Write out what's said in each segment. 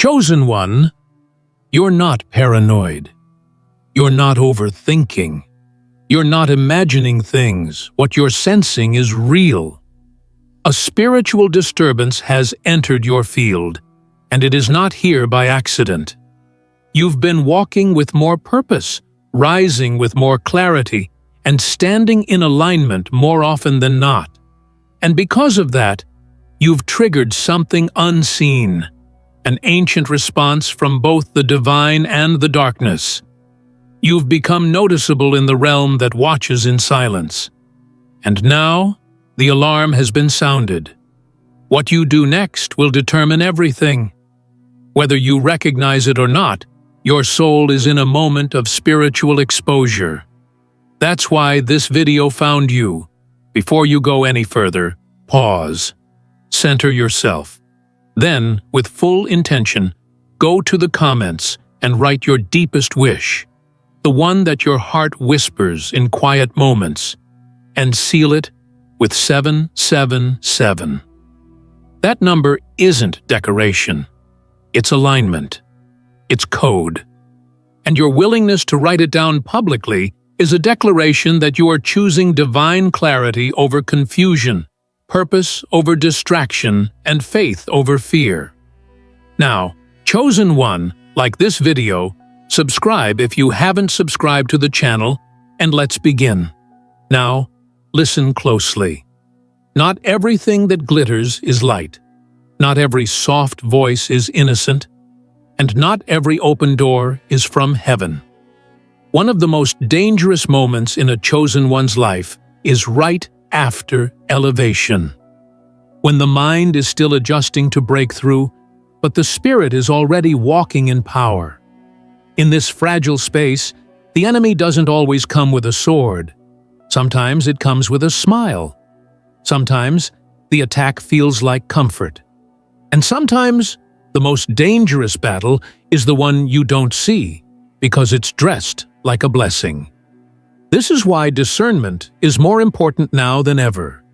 Chosen one, you're not paranoid. You're not overthinking. You're not imagining things. What you're sensing is real. A spiritual disturbance has entered your field, and it is not here by accident. You've been walking with more purpose, rising with more clarity, and standing in alignment more often than not. And because of that, you've triggered something unseen, an ancient response from both the divine and the darkness. You've become noticeable in the realm that watches in silence. And now, the alarm has been sounded. What you do next will determine everything. Whether you recognize it or not, your soul is in a moment of spiritual exposure. That's why this video found you. Before you go any further, pause. Center yourself. Then, with full intention, go to the comments and write your deepest wish, the one that your heart whispers in quiet moments, and seal it with 777. That number isn't decoration. It's alignment. It's code. And your willingness to write it down publicly is a declaration that you are choosing divine clarity over confusion, purpose over distraction, and faith over fear. Now, chosen one, like this video, subscribe if you haven't subscribed to the channel, and let's begin. Now, listen closely. Not everything that glitters is light. Not every soft voice is innocent. And not every open door is from heaven. One of the most dangerous moments in a chosen one's life is right after elevation. When the mind is still adjusting to breakthrough, but the spirit is already walking in power. In this fragile space, the enemy doesn't always come with a sword. Sometimes it comes with a smile. Sometimes the attack feels like comfort. And sometimes the most dangerous battle is the one you don't see, because it's dressed like a blessing. This is why discernment is more important now than ever.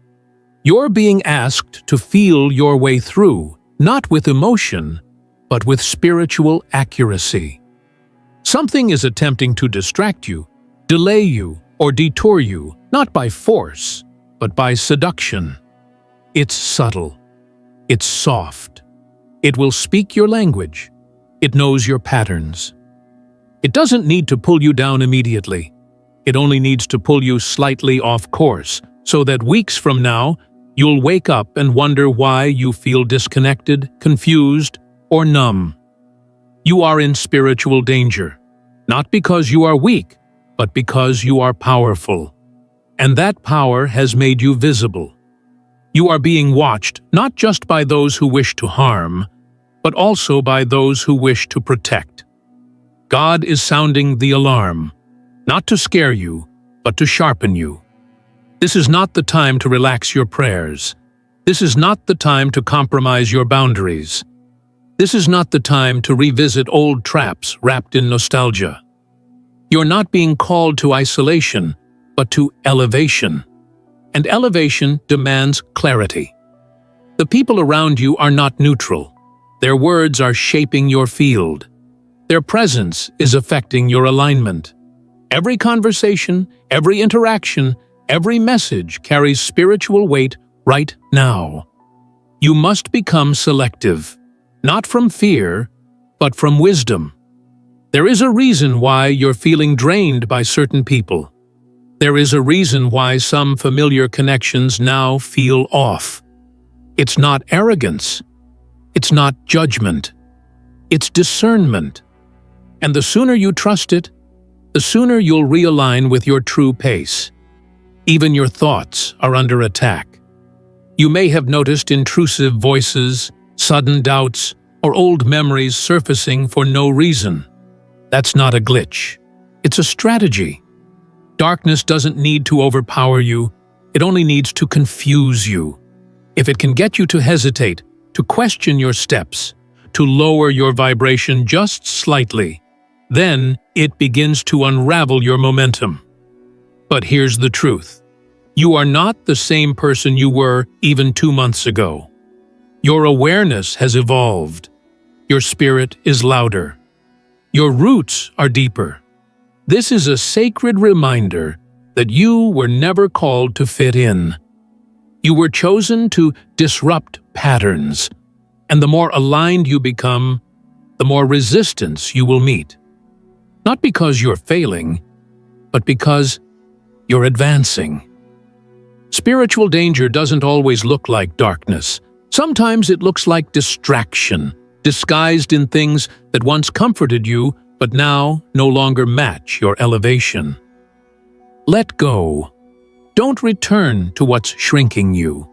You're being asked to feel your way through, not with emotion, but with spiritual accuracy. Something is attempting to distract you, delay you, or detour you, not by force, but by seduction. It's subtle. It's soft. It will speak your language. It knows your patterns. It doesn't need to pull you down immediately. It only needs to pull you slightly off course, so that weeks from now, you'll wake up and wonder why you feel disconnected, confused, or numb. You are in spiritual danger, not because you are weak, but because you are powerful. And that power has made you visible. You are being watched not just by those who wish to harm, but also by those who wish to protect. God is sounding the alarm, not to scare you, but to sharpen you. This is not the time to relax your prayers. This is not the time to compromise your boundaries. This is not the time to revisit old traps wrapped in nostalgia. You're not being called to isolation, but to elevation. And elevation demands clarity. The people around you are not neutral. Their words are shaping your field. Their presence is affecting your alignment. Every conversation, every interaction, every message carries spiritual weight right now. You must become selective, not from fear, but from wisdom. There is a reason why you're feeling drained by certain people. There is a reason why some familiar connections now feel off. It's not arrogance. It's not judgment. It's discernment. And the sooner you trust it, the sooner you'll realign with your true pace. Even your thoughts are under attack. You may have noticed intrusive voices, sudden doubts, or old memories surfacing for no reason. That's not a glitch. It's a strategy. Darkness doesn't need to overpower you. It only needs to confuse you. If it can get you to hesitate, to question your steps, to lower your vibration just slightly, then it begins to unravel your momentum. But here's the truth. You are not the same person you were even 2 months ago. Your awareness has evolved. Your spirit is louder. Your roots are deeper. This is a sacred reminder that you were never called to fit in. You were chosen to disrupt patterns, and the more aligned you become, the more resistance you will meet. Not because you're failing, but because you're advancing. Spiritual danger doesn't always look like darkness. Sometimes it looks like distraction, disguised in things that once comforted you but now no longer match your elevation. Let go. Don't return to what's shrinking you.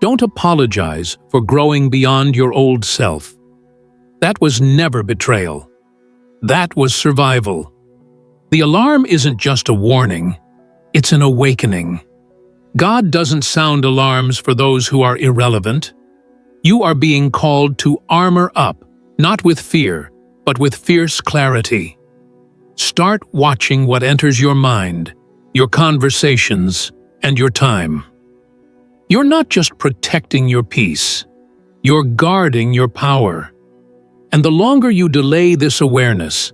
Don't apologize for growing beyond your old self. That was never betrayal. That was survival. The alarm isn't just a warning, it's an awakening. God doesn't sound alarms for those who are irrelevant. You are being called to armor up, not with fear, but with fierce clarity. Start watching what enters your mind, your conversations, and your time. You're not just protecting your peace, you're guarding your power. And the longer you delay this awareness,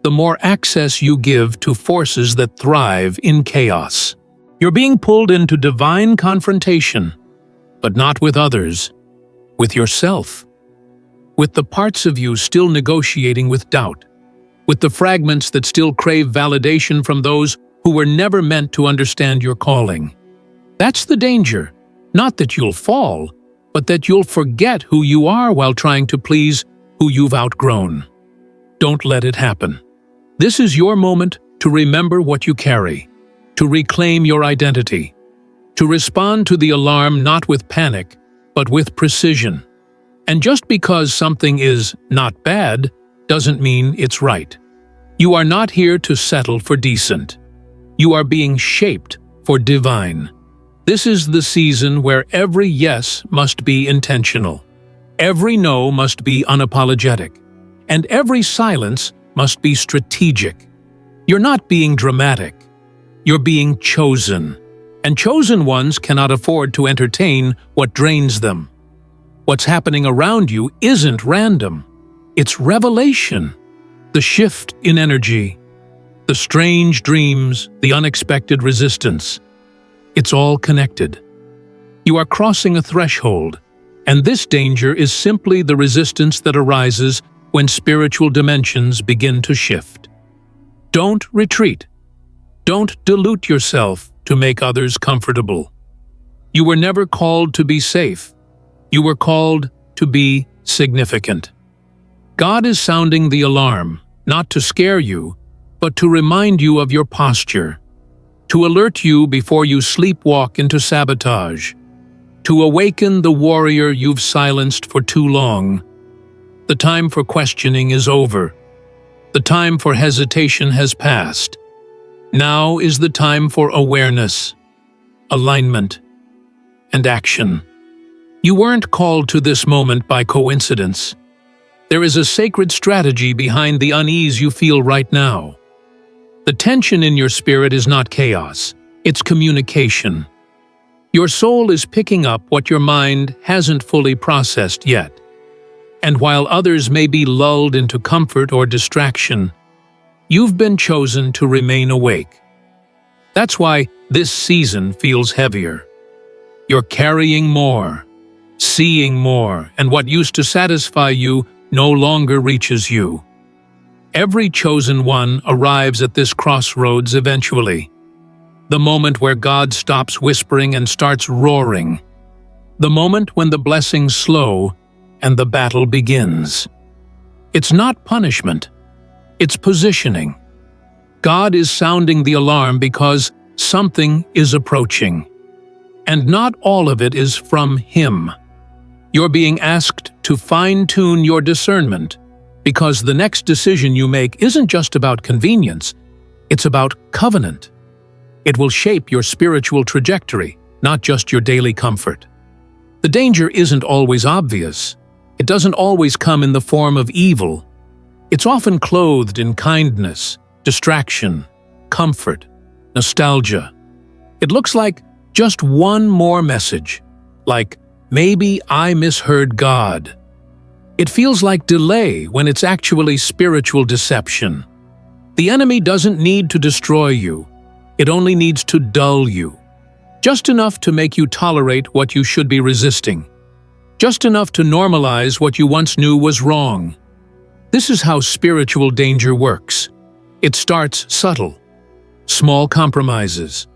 the more access you give to forces that thrive in chaos. You're being pulled into divine confrontation, but not with others, with yourself. With the parts of you still negotiating with doubt, with the fragments that still crave validation from those who were never meant to understand your calling. That's the danger, not that you'll fall, but that you'll forget who you are while trying to please who you've outgrown. Don't let it happen. This is your moment to remember what you carry, to reclaim your identity, to respond to the alarm not with panic, but with precision. And just because something is not bad doesn't mean it's right. You are not here to settle for decent. You are being shaped for divine. This is the season where every yes must be intentional. Every no must be unapologetic. And every silence must be strategic. You're not being dramatic. You're being chosen. And chosen ones cannot afford to entertain what drains them. What's happening around you isn't random. It's revelation. The shift in energy, the strange dreams, the unexpected resistance. It's all connected. You are crossing a threshold, and this danger is simply the resistance that arises when spiritual dimensions begin to shift. Don't retreat. Don't dilute yourself to make others comfortable. You were never called to be safe. You were called to be significant. God is sounding the alarm, not to scare you, but to remind you of your posture, to alert you before you sleepwalk into sabotage, to awaken the warrior you've silenced for too long. The time for questioning is over. The time for hesitation has passed. Now is the time for awareness, alignment, and action. You weren't called to this moment by coincidence. There is a sacred strategy behind the unease you feel right now. The tension in your spirit is not chaos, it's communication. Your soul is picking up what your mind hasn't fully processed yet. And while others may be lulled into comfort or distraction, you've been chosen to remain awake. That's why this season feels heavier. You're carrying more, seeing more, and what used to satisfy you no longer reaches you. Every chosen one arrives at this crossroads eventually. The moment where God stops whispering and starts roaring. The moment when the blessings slow and the battle begins. It's not punishment. It's positioning. God is sounding the alarm because something is approaching. And not all of it is from Him. You're being asked to fine-tune your discernment because the next decision you make isn't just about convenience, it's about covenant. It will shape your spiritual trajectory, not just your daily comfort. The danger isn't always obvious. It doesn't always come in the form of evil. It's often clothed in kindness, distraction, comfort, nostalgia. It looks like just one more message, like, maybe I misheard God. It feels like delay when it's actually spiritual deception. The enemy doesn't need to destroy you. It only needs to dull you. Just enough to make you tolerate what you should be resisting. Just enough to normalize what you once knew was wrong. This is how spiritual danger works. It starts subtle. Small compromises.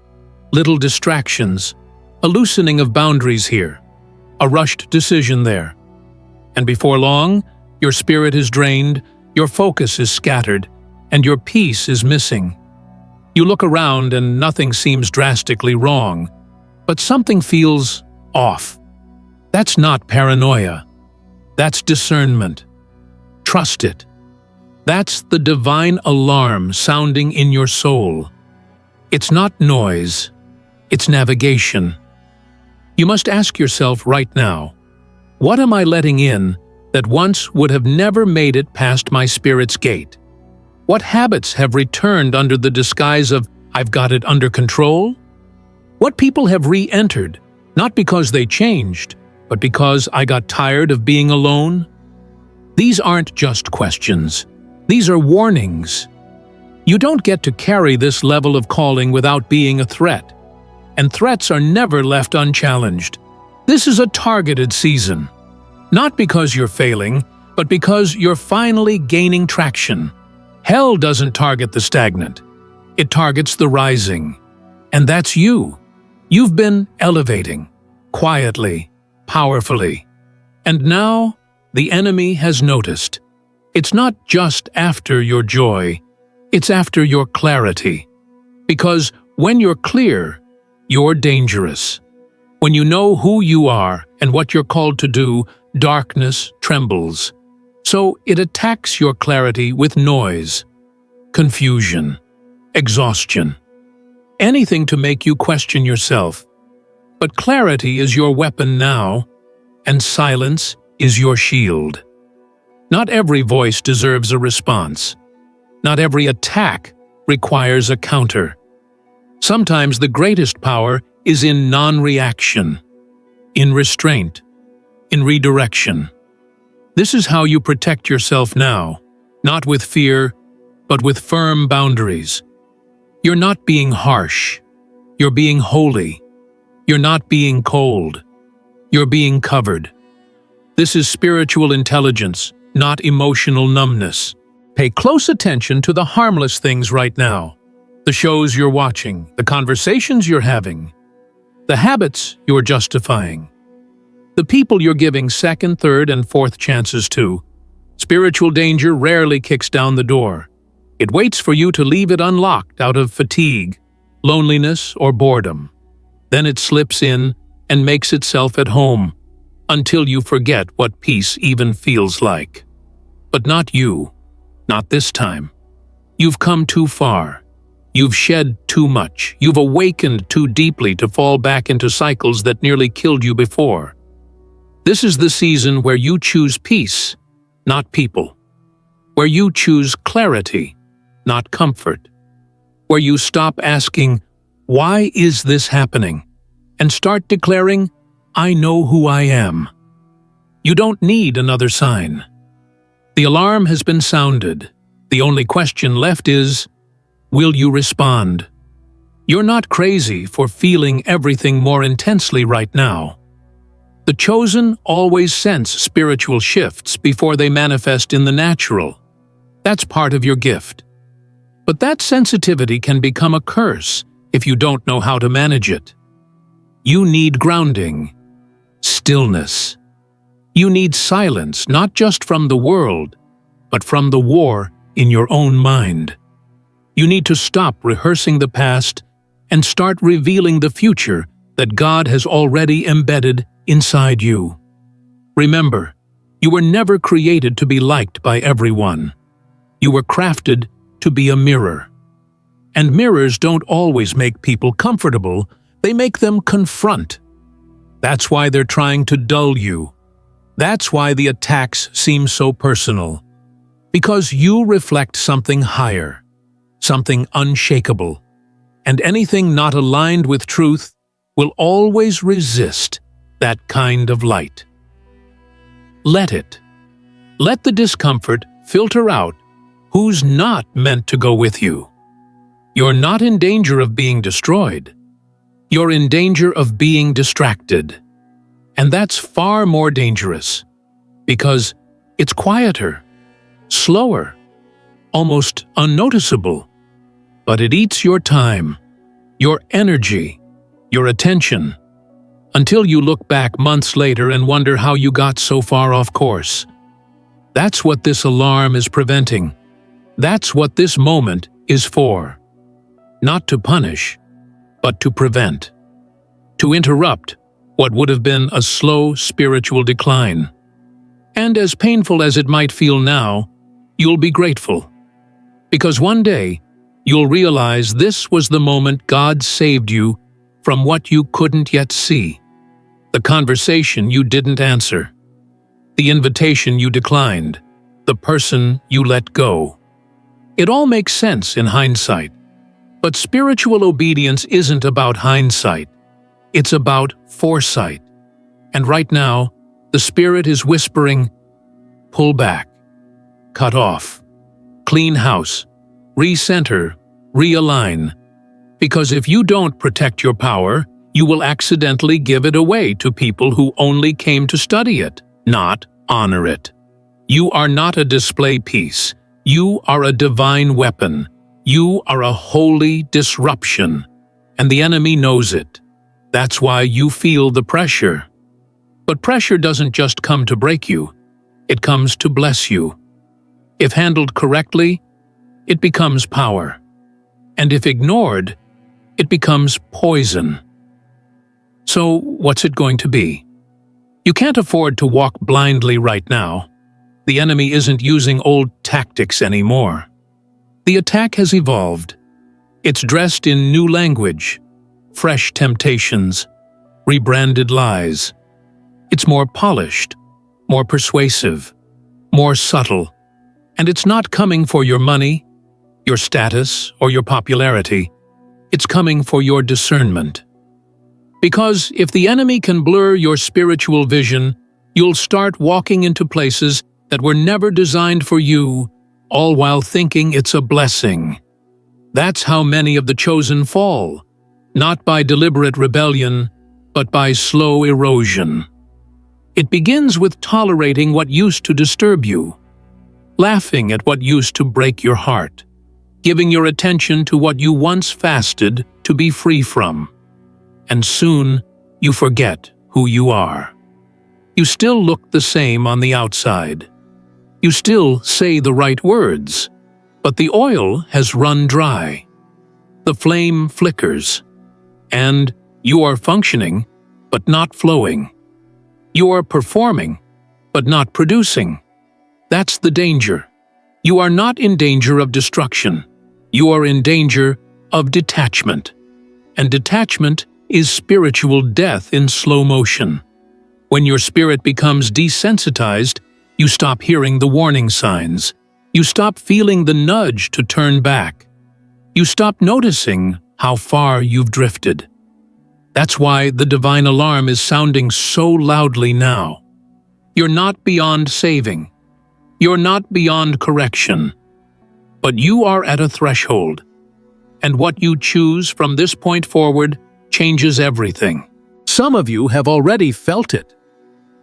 Little distractions. A loosening of boundaries here. A rushed decision there. And before long, your spirit is drained, your focus is scattered, and your peace is missing. You look around and nothing seems drastically wrong, but something feels off. That's not paranoia. That's discernment. Trust it. That's the divine alarm sounding in your soul. It's not noise. It's navigation. You must ask yourself right now, what am I letting in that once would have never made it past my spirit's gate? What habits have returned under the disguise of "I've got it under control"? What people have re-entered, not because they changed, but because I got tired of being alone? These aren't just questions. These are warnings. You don't get to carry this level of calling without being a threat. And threats are never left unchallenged. This is a targeted season. Not because you're failing, but because you're finally gaining traction. Hell doesn't target the stagnant. It targets the rising. And that's you. You've been elevating, quietly, powerfully. And now, the enemy has noticed. It's not just after your joy, it's after your clarity. Because when you're clear, you're dangerous. When you know who you are and what you're called to do, darkness trembles. So it attacks your clarity with noise, confusion, exhaustion. Anything to make you question yourself. But clarity is your weapon now, and silence is your shield. Not every voice deserves a response. Not every attack requires a counter. Sometimes the greatest power is in non-reaction, in restraint, in redirection. This is how you protect yourself now, not with fear, but with firm boundaries. You're not being harsh. You're being holy. You're not being cold. You're being covered. This is spiritual intelligence, not emotional numbness. Pay close attention to the harmless things right now. The shows you're watching, the conversations you're having, the habits you're justifying, the people you're giving second, third, and fourth chances to. Spiritual danger rarely kicks down the door. It waits for you to leave it unlocked out of fatigue, loneliness, or boredom. Then it slips in and makes itself at home until you forget what peace even feels like. But not you. Not this time. You've come too far. You've shed too much. You've awakened too deeply to fall back into cycles that nearly killed you before. This is the season where you choose peace, not people. Where you choose clarity, not comfort. Where you stop asking, "Why is this happening?" and start declaring, "I know who I am." You don't need another sign. The alarm has been sounded. The only question left is, will you respond? You're not crazy for feeling everything more intensely right now. The chosen always sense spiritual shifts before they manifest in the natural. That's part of your gift. But that sensitivity can become a curse if you don't know how to manage it. You need grounding, stillness. You need silence, not just from the world, but from the war in your own mind. You need to stop rehearsing the past and start revealing the future that God has already embedded inside you. Remember, you were never created to be liked by everyone. You were crafted to be a mirror. And mirrors don't always make people comfortable, they make them confront. That's why they're trying to dull you. That's why the attacks seem so personal. Because you reflect something higher, something unshakable. And anything not aligned with truth will always resist that kind of light. Let it. Let the discomfort filter out who's not meant to go with you. You're not in danger of being destroyed. You're in danger of being distracted. And that's far more dangerous, because it's quieter, slower, almost unnoticeable. But it eats your time, your energy, your attention, until you look back months later and wonder how you got so far off course. That's what this alarm is preventing. That's what this moment is for. Not to punish, but to prevent. To interrupt what would have been a slow spiritual decline. And as painful as it might feel now, you'll be grateful. Because one day, you'll realize this was the moment God saved you from what you couldn't yet see. The conversation you didn't answer. The invitation you declined. The person you let go. It all makes sense in hindsight. But spiritual obedience isn't about hindsight. It's about foresight. And right now, the Spirit is whispering, pull back, cut off, clean house, recenter, realign. Because if you don't protect your power, you will accidentally give it away to people who only came to study it, not honor it. You are not a display piece. You are a divine weapon. You are a holy disruption. And the enemy knows it. That's why you feel the pressure. But pressure doesn't just come to break you. It comes to bless you. If handled correctly, it becomes power. And if ignored, it becomes poison. So what's it going to be? You can't afford to walk blindly right now. The enemy isn't using old tactics anymore. The attack has evolved. It's dressed in new language, fresh temptations, rebranded lies. It's more polished, more persuasive, more subtle. And it's not coming for your money, your status, or your popularity. It's coming for your discernment. Because if the enemy can blur your spiritual vision, you'll start walking into places that were never designed for you, all while thinking it's a blessing. That's how many of the chosen fall, not by deliberate rebellion, but by slow erosion. It begins with tolerating what used to disturb you, laughing at what used to break your heart, giving your attention to what you once fasted to be free from. And soon, you forget who you are. You still look the same on the outside. You still say the right words, but the oil has run dry. The flame flickers, and you are functioning, but not flowing. You are performing, but not producing. That's the danger. You are not in danger of destruction. You are in danger of detachment. And detachment is spiritual death in slow motion. When your spirit becomes desensitized, you stop hearing the warning signs. You stop feeling the nudge to turn back. You stop noticing how far you've drifted. That's why the divine alarm is sounding so loudly now. You're not beyond saving. You're not beyond correction. But you are at a threshold. And what you choose from this point forward changes everything. Some of you have already felt it.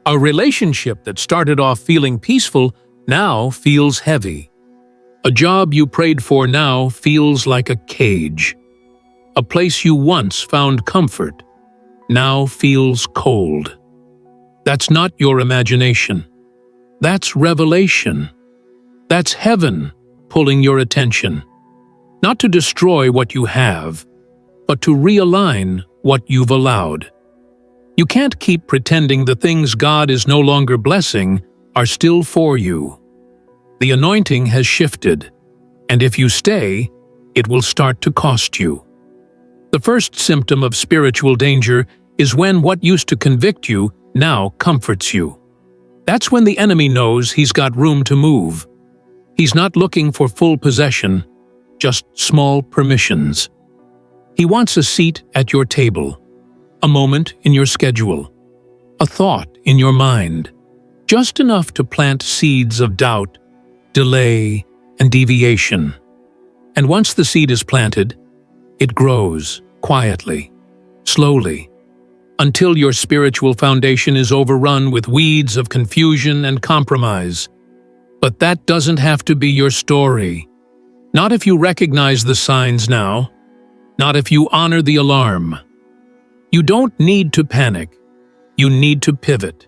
A relationship that started off feeling peaceful now feels heavy. A job you prayed for now feels like a cage. A place you once found comfort now feels cold. That's not your imagination. That's revelation. That's heaven pulling your attention. Not to destroy what you have, but to realign what you've allowed. You can't keep pretending the things God is no longer blessing are still for you. The anointing has shifted, and if you stay, it will start to cost you. The first symptom of spiritual danger is when what used to convict you now comforts you. That's when the enemy knows he's got room to move. He's not looking for full possession, just small permissions. He wants a seat at your table, a moment in your schedule, a thought in your mind, just enough to plant seeds of doubt, delay, and deviation. And once the seed is planted, it grows quietly, slowly, until your spiritual foundation is overrun with weeds of confusion and compromise. But that doesn't have to be your story. Not if you recognize the signs now, not if you honor the alarm. You don't need to panic. You need to pivot.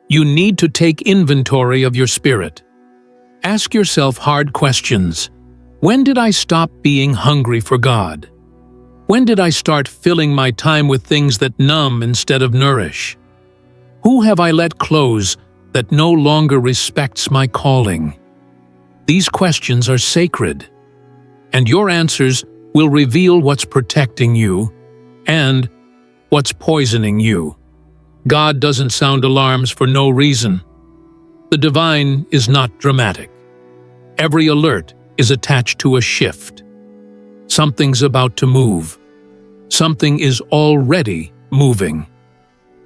You need to take inventory of your spirit. Ask yourself hard questions. When did I stop being hungry for God? When did I start filling my time with things that numb instead of nourish? Who have I let close that no longer respects my calling? These questions are sacred, and your answers will reveal what's protecting you and what's poisoning you. God doesn't sound alarms for no reason. The divine is not dramatic. Every alert is attached to a shift. Something's about to move. Something is already moving.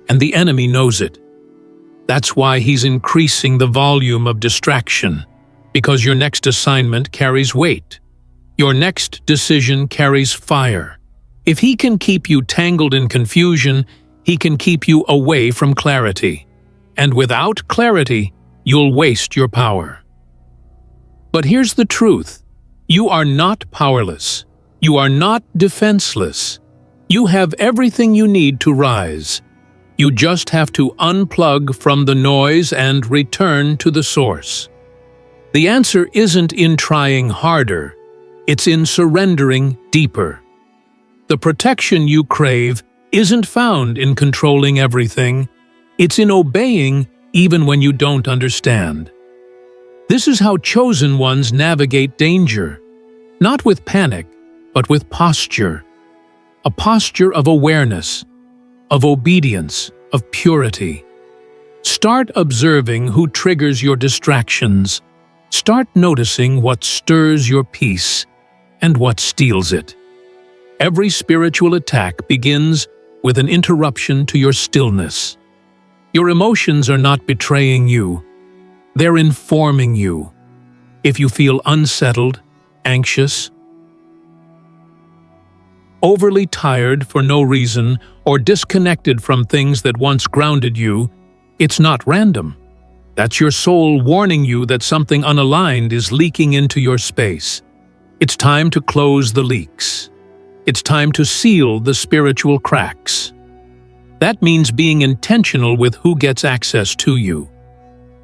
And the enemy knows it. That's why he's increasing the volume of distraction, because your next assignment carries weight. Your next decision carries fire. If he can keep you tangled in confusion, he can keep you away from clarity. And without clarity, you'll waste your power. But here's the truth. You are not powerless. You are not defenseless. You have everything you need to rise. You just have to unplug from the noise and return to the source. The answer isn't in trying harder. It's in surrendering deeper. The protection you crave isn't found in controlling everything. It's in obeying even when you don't understand. This is how chosen ones navigate danger, not with panic, but with posture. A posture of awareness, of obedience, of purity. Start observing who triggers your distractions. Start noticing what stirs your peace and what steals it. Every spiritual attack begins with an interruption to your stillness. Your emotions are not betraying you. They're informing you. If you feel unsettled, anxious, overly tired for no reason, or disconnected from things that once grounded you, it's not random. That's your soul warning you that something unaligned is leaking into your space. It's time to close the leaks. It's time to seal the spiritual cracks. That means being intentional with who gets access to you.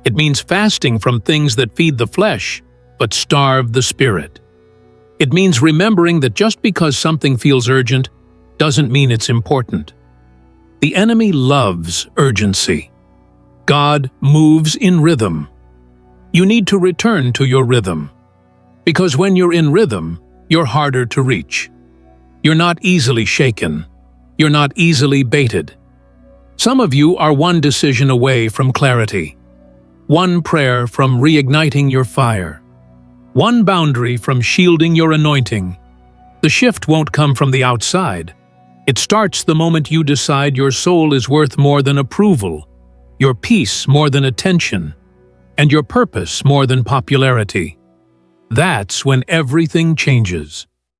It means fasting from things that feed the flesh, but starve the spirit. It means remembering that just because something feels urgent doesn't mean it's important. The enemy loves urgency. God moves in rhythm. You need to return to your rhythm. Because when you're in rhythm, you're harder to reach. You're not easily shaken. You're not easily baited. Some of you are one decision away from clarity. One prayer from reigniting your fire. One boundary from shielding your anointing. The shift won't come from the outside. It starts the moment you decide your soul is worth more than approval, your peace more than attention, and your purpose more than popularity. That's when everything changes.